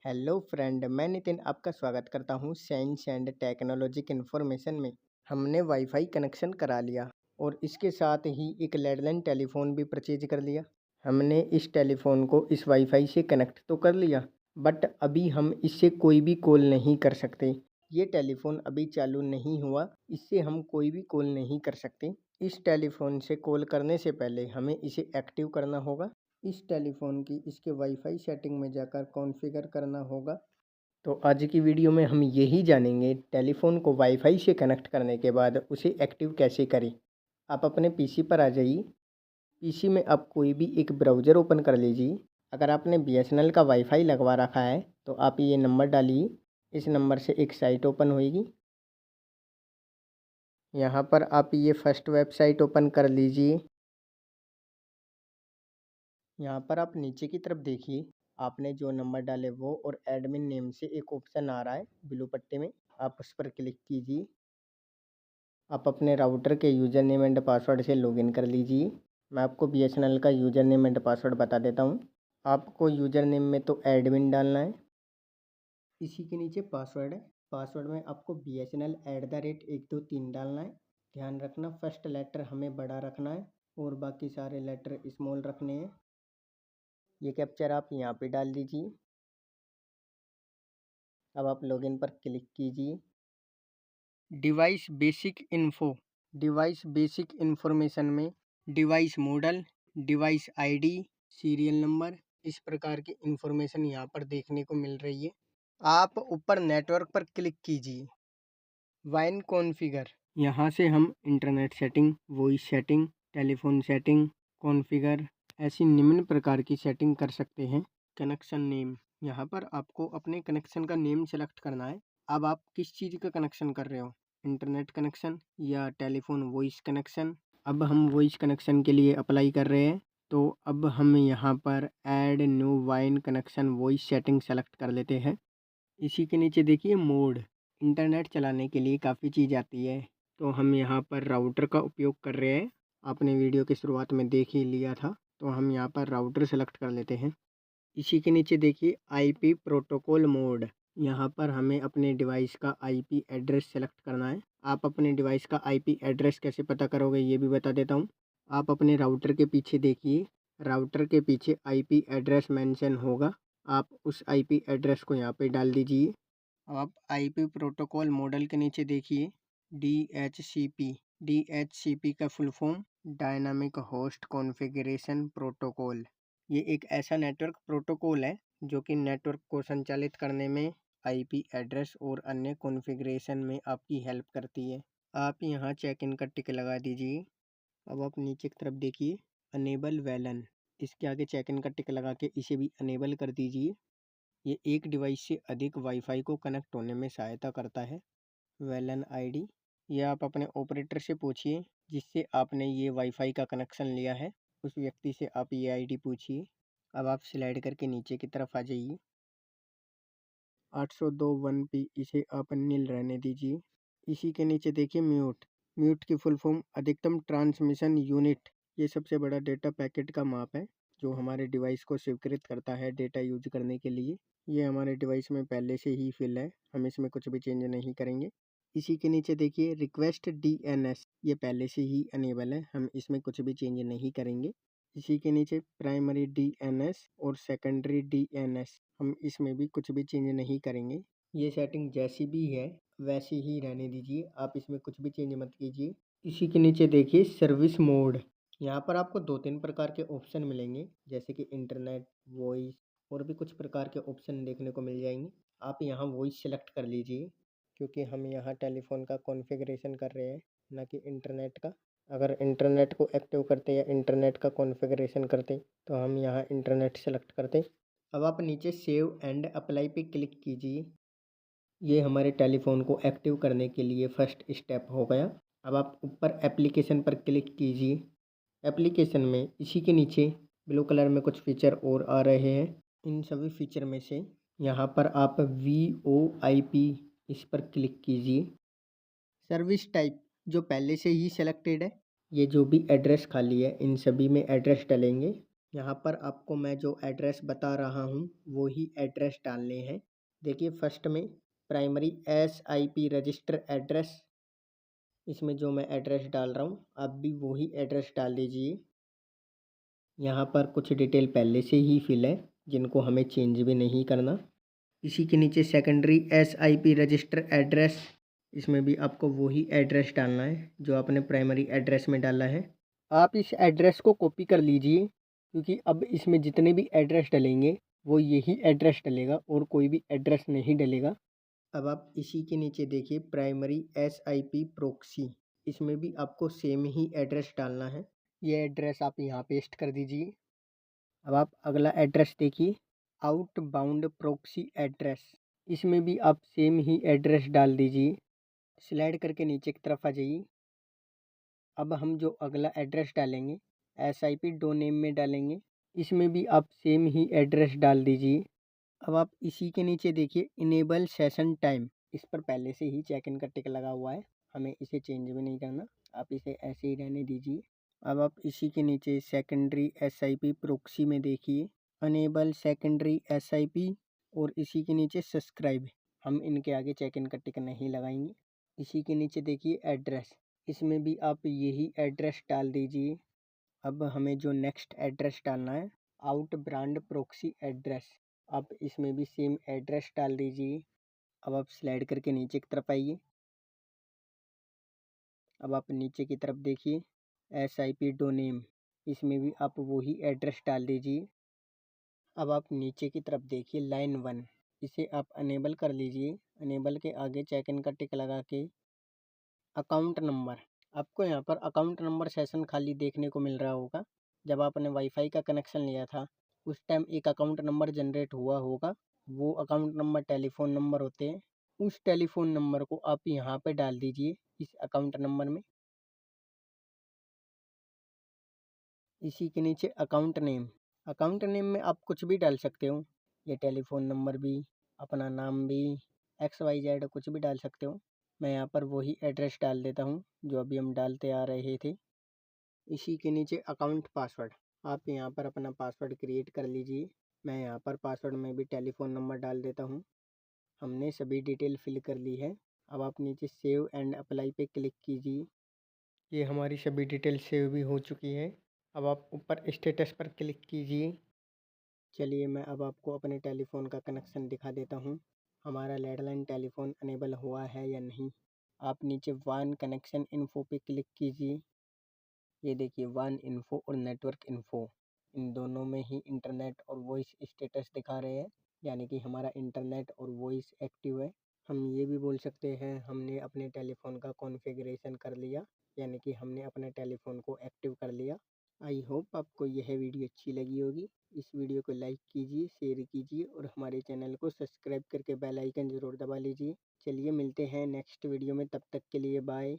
Hello friend, मैं नितिन आपका स्वागत करता हूँ साइंस एंड टेक्नोलॉजी के इन्फॉर्मेशन में। हमने वाईफाई कनेक्शन करा लिया और इसके साथ ही एक लैंडलाइन टेलीफोन भी परचेज कर लिया। हमने इस टेलीफोन को इस वाईफाई से कनेक्ट तो कर लिया, बट अभी हम इससे कोई भी कॉल नहीं कर सकते। ये टेलीफोन अभी चालू नहीं हुआ, इससे हम कोई भी कॉल नहीं कर सकते। इस टेलीफोन से कॉल करने से पहले हमें इसे एक्टिव करना होगा। इस टेलीफोन की इसके वाईफाई सेटिंग में जाकर कॉन्फ़िगर करना होगा। तो आज की वीडियो में हम यही जानेंगे टेलीफोन को वाईफाई से कनेक्ट करने के बाद उसे एक्टिव कैसे करें। आप अपने पीसी पर आ जाइए। पीसी में आप कोई भी एक ब्राउज़र ओपन कर लीजिए। अगर आपने बीएसएनएल का वाईफाई लगवा रखा है तो आप ये नंबर डालिए। इस नंबर से एक साइट ओपन होएगी। यहाँ पर आप ये फर्स्ट वेबसाइट ओपन कर लीजिए। यहाँ पर आप नीचे की तरफ देखिए, आपने जो नंबर डाले वो और एडमिन नेम से एक ऑप्शन आ रहा है ब्लू पट्टे में, आप उस पर क्लिक कीजिए। आप अपने राउटर के यूज़र नेम एंड पासवर्ड से लॉगिन कर लीजिए। मैं आपको बीएसएनएल का यूज़र नेम एंड पासवर्ड बता देता हूँ। आपको यूज़र नेम में तो एडमिन डालना है, इसी के नीचे पासवर्ड है। पासवर्ड में आपको BSNL@123 डालना है। ध्यान रखना फर्स्ट लेटर हमें बड़ा रखना है और बाकी सारे लेटर स्मॉल रखने हैं। ये कैप्चर आप यहाँ पे डाल दीजिए। अब आप लॉगिन पर क्लिक कीजिए। Device basic info, device basic information में device model, device ID, serial number, इस प्रकार की इन्फॉर्मेशन यहाँ पर देखने को मिल रही है। आप ऊपर नेटवर्क पर क्लिक कीजिए। वाइन कॉन्फ़िगर, यहाँ से हम internet setting, voice setting, telephone setting, configure ऐसी निम्न प्रकार की सेटिंग कर सकते हैं। कनेक्शन नेम, यहाँ पर आपको अपने कनेक्शन का नेम सेलेक्ट करना है। अब आप किस चीज़ का कनेक्शन कर रहे हो, इंटरनेट कनेक्शन या टेलीफोन वॉइस कनेक्शन। अब हम वॉइस कनेक्शन के लिए अप्लाई कर रहे हैं, तो अब हम यहाँ पर add new wine connection voice setting select कर लेते हैं। इसी के नीचे देखिए मोड, इंटरनेट चलाने के लिए काफ़ी चीज़ आती है, तो हम यहाँ पर राउटर का उपयोग कर रहे हैं। आपने वीडियो की शुरुआत में देख ही लिया था, तो हम यहाँ पर राउटर सेलेक्ट कर लेते हैं। इसी के नीचे देखिए आईपी प्रोटोकॉल मोड, यहाँ पर हमें अपने डिवाइस का आईपी एड्रेस सेलेक्ट करना है। आप अपने डिवाइस का आईपी एड्रेस कैसे पता करोगे ये भी बता देता हूँ। आप अपने राउटर के पीछे देखिए, राउटर के पीछे आईपी एड्रेस मेंशन होगा, आप उस आईपी एड्रेस को यहाँ पे डाल दीजिए। अब आप आईपी प्रोटोकॉल मॉडल के नीचे देखिए DHCP, DHCP का full form dynamic host configuration protocol. ये एक ऐसा नेटवर्क प्रोटोकॉल है जो कि नेटवर्क को संचालित करने में आईपी एड्रेस और अन्य कॉन्फ़िगरेशन में आपकी हेल्प करती है। आप यहाँ चेक इन का टिक लगा दीजिए। अब आप नीचे की तरफ देखिए अनेबल वैलन, इसके आगे चेक इन का टिक लगा के इसे भी अनेबल कर दीजिए। ये एक डिवाइस से अधिक वाईफाई को कनेक्ट होने में सहायता करता है। वैलन आईडी, ये आप अपने ऑपरेटर से पूछिए जिससे आपने ये वाईफाई का कनेक्शन लिया है, उस व्यक्ति से आप ये आईडी पूछिए। अब आप स्लाइड करके नीचे की तरफ आ जाइए। 802.1p इसे आप नील रहने दीजिए। इसी के नीचे देखिए म्यूट, म्यूट की फुल फॉर्म अधिकतम ट्रांसमिशन यूनिट। ये सबसे बड़ा डेटा पैकेट का माप है जो हमारे डिवाइस को स्वीकृत करता है डेटा यूज करने के लिए। ये हमारे डिवाइस में पहले से ही फिल है, हम इसमें कुछ भी चेंज नहीं करेंगे। इसी के नीचे देखिए रिक्वेस्ट DNS, ये पहले से ही अनेबल है, हम इसमें कुछ भी चेंज नहीं करेंगे। इसी के नीचे प्राइमरी DNS और सेकेंडरी DNS, हम इसमें भी कुछ भी चेंज नहीं करेंगे। ये सेटिंग जैसी भी है वैसी ही रहने दीजिए, आप इसमें कुछ भी चेंज मत कीजिए। इसी के नीचे देखिए सर्विस मोड, यहाँ पर आपको 2-3 प्रकार के ऑप्शन मिलेंगे जैसे कि इंटरनेट, वॉइस और भी कुछ प्रकार के ऑप्शन देखने को मिल जाएंगे। आप यहाँ वॉइस सेलेक्ट कर लीजिए क्योंकि हम यहाँ टेलीफोन का कॉन्फ़िगरेशन कर रहे हैं, ना कि इंटरनेट का। अगर इंटरनेट को एक्टिव करते या इंटरनेट का कॉन्फ़िगरेशन करते तो हम यहाँ इंटरनेट सेलेक्ट करते। अब आप नीचे सेव एंड अप्लाई पे क्लिक कीजिए। ये हमारे टेलीफोन को एक्टिव करने के लिए फर्स्ट स्टेप हो गया। अब आप ऊपर एप्लीकेशन पर क्लिक कीजिए। एप्लीकेशन में इसी के नीचे ब्लू कलर में कुछ फीचर और आ रहे हैं। इन सभी फीचर में से यहाँ पर आप VoIP इस पर क्लिक कीजिए। सर्विस टाइप जो पहले से ही सेलेक्टेड है, ये जो भी एड्रेस खाली है इन सभी में एड्रेस डलेंगे। यहाँ पर आपको मैं जो एड्रेस बता रहा हूँ वो ही एड्रेस डालने हैं। देखिए फर्स्ट में प्राइमरी SIP रजिस्टर एड्रेस, इसमें जो मैं एड्रेस डाल रहा हूँ आप भी वही एड्रेस डाल दीजिए। यहाँ पर कुछ डिटेल पहले से ही फिल है जिनको हमें चेंज भी नहीं करना। इसी के नीचे सेकेंडरी SIP रजिस्टर एड्रेस, इसमें भी आपको वही एड्रेस डालना है जो आपने प्राइमरी एड्रेस में डाला है। आप इस एड्रेस को कॉपी कर लीजिए क्योंकि अब इसमें जितने भी एड्रेस डलेंगे वो यही एड्रेस डलेगा और कोई भी एड्रेस नहीं डलेगा। अब आप इसी के नीचे देखिए प्राइमरी SIP प्रोक्सी, इसमें भी आपको सेम ही एड्रेस डालना है। ये एड्रेस आप यहाँ पेस्ट कर दीजिए। अब आप अगला एड्रेस देखिए आउटबाउंड प्रोक्सी एड्रेस, इसमें भी आप सेम ही एड्रेस डाल दीजिए। स्लाइड करके नीचे की तरफ आ जाइए। अब हम जो अगला एड्रेस डालेंगे SIP डोनेम में डालेंगे, इसमें भी आप सेम ही एड्रेस डाल दीजिए। अब आप इसी के नीचे देखिए इनेबल सेशन टाइम, इस पर पहले से ही चेक इन का टिक लगा हुआ है, हमें इसे चेंज भी नहीं करना, आप इसे ऐसे ही रहने दीजिए। अब आप इसी के नीचे सेकेंडरी SIP प्रोक्सी में देखिए अनेबल सेकेंडरी SIP और इसी के नीचे सब्सक्राइब, हम इनके आगे चेक इन का टिक नहीं लगाएंगे। इसी के नीचे देखिए एड्रेस, इसमें भी आप यही एड्रेस डाल दीजिए। अब हमें जो नेक्स्ट एड्रेस डालना है आउट ब्रांड प्रोक्सी एड्रेस, आप इसमें भी सेम एड्रेस डाल दीजिए। अब आप स्लाइड करके नीचे की तरफ आइए। अब आप नीचे की तरफ देखिए SIP डोनेम, इसमें भी आप वही एड्रेस डाल दीजिए। अब आप नीचे की तरफ देखिए लाइन 1, इसे आप अनेबल कर लीजिए। अनेबल के आगे चेक इन का टिक लगा के अकाउंट नंबर, आपको यहाँ पर अकाउंट नंबर सेशन खाली देखने को मिल रहा होगा। जब आपने वाईफाई का कनेक्शन लिया था उस टाइम एक अकाउंट नंबर जनरेट हुआ होगा, वो अकाउंट नंबर टेलीफोन नंबर होते हैं। उस टेलीफोन नंबर को आप यहाँ पे डाल दीजिए इस अकाउंट नंबर में। इसी के नीचे अकाउंट नेम, अकाउंट नेम में आप कुछ भी डाल सकते हो, ये टेलीफोन नंबर भी, अपना नाम भी, XYZ कुछ भी डाल सकते हो। मैं यहाँ पर वही एड्रेस डाल देता हूँ जो अभी हम डालते आ रहे थे। इसी के नीचे अकाउंट पासवर्ड, आप यहाँ पर अपना पासवर्ड क्रिएट कर लीजिए। मैं यहाँ पर पासवर्ड में भी टेलीफोन नंबर डाल देता हूँ। हमने सभी डिटेल फिल कर ली है। अब आप नीचे सेव एंड अप्लाई पे क्लिक कीजिए। ये हमारी सभी डिटेल सेव भी हो चुकी है। अब आप ऊपर स्टेटस पर क्लिक कीजिए। चलिए मैं अब आपको अपने टेलीफोन का कनेक्शन दिखा देता हूँ, हमारा लैंडलाइन टेलीफोन अनेबल हुआ है या नहीं। आप नीचे वन कनेक्शन इन्फो पे क्लिक कीजिए। ये देखिए वन इन्फो और नेटवर्क इन्फो, इन दोनों में ही इंटरनेट और वॉइस स्टेटस दिखा रहे हैं, यानी कि हमारा इंटरनेट और वॉइस एक्टिव है। हम ये भी बोल सकते हैं हमने अपने टेलीफोन का कॉन्फ़िगरेशन कर लिया, यानी कि हमने अपने टेलीफोन को एक्टिव कर लिया। आई होप आपको यह वीडियो अच्छी लगी होगी। इस वीडियो को लाइक कीजिए, शेयर कीजिए और हमारे चैनल को सब्सक्राइब करके बेल आइकन ज़रूर दबा लीजिए। चलिए मिलते हैं नेक्स्ट वीडियो में, तब तक के लिए बाय।